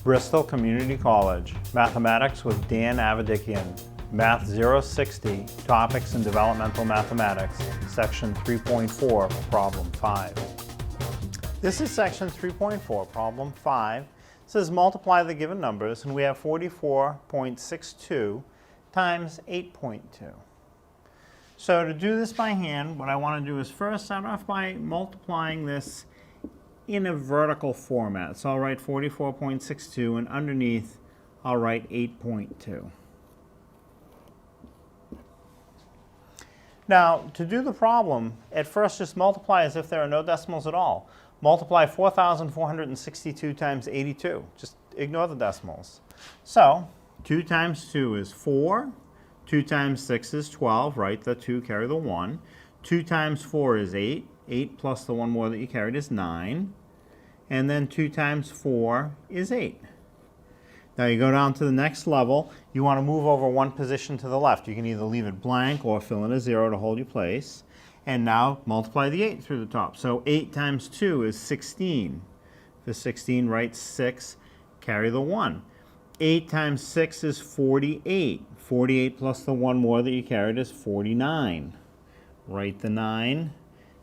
Bristol Community College, Mathematics with Dan Avedikian, Math 060, Topics in Developmental Mathematics, Section 3.4, Problem 5. This is Section 3.4, Problem 5. It says multiply the given numbers, and we have 44.62 times 8.2. So to do this by hand, what I want to do is first start off by multiplying this in a vertical format. So I'll write 44.62, and underneath I'll write 8.2. Now, to do the problem, at first just multiply as if there are no decimals at all. Multiply 4,462 times 82. Just ignore the decimals. So 2 times 2 is 4. 2 times 6 is 12, right? The 2 carry the 1. 2 times 4 is 8. 8 plus the 1 more that you carried is 9. And then 2 times 4 is 8. Now you go down to the next level. You want to move over one position to the left. You can either leave it blank or fill in a 0 to hold your place. And now multiply the 8 through the top. So 8 times 2 is 16. For 16, write 6, carry the 1. 8 times 6 is 48. 48 plus the 1 more that you carried is 49. Write the 9,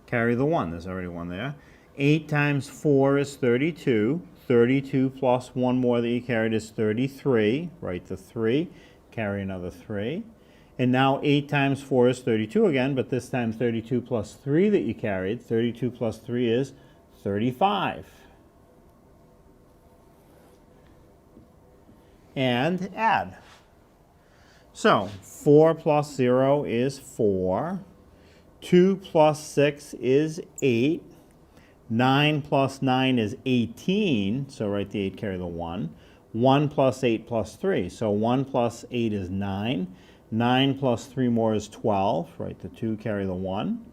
carry the 1. There's already 1 there. 8 times 4 is 32. 32 plus 1 more that you carried is 33. Write the 3, carry another 3. And now 8 times 4 is 32 again, but this time 32 plus 3 that you carried. 32 plus 3 is 35. And add. So 4 plus 0 is 4. 2 plus 6 is 8. 9 plus 9 is 18. So write the 8, carry the 1. 1 plus 8 plus 3. So 1 plus 8 is 9. 9 plus 3 more is 12. Write the 2, carry the 1.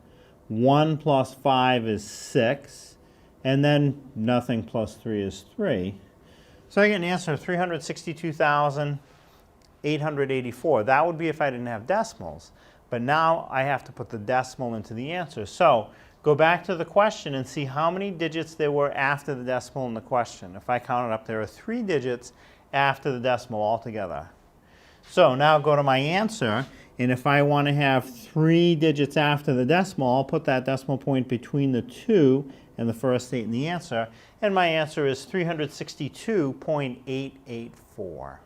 1 plus 5 is 6. And then nothing plus 3 is 3. So I get an answer of 362,884. That would be if I didn't have decimals. But now I have to put the decimal into the answer. So go back to the question and see how many digits there were after the decimal in the question. If I count it up, there are 3 digits after the decimal altogether. So now go to my answer, and if I want to have 3 digits after the decimal, I'll put that decimal point between the 2 and the first 8 in the answer, and my answer is 362.884.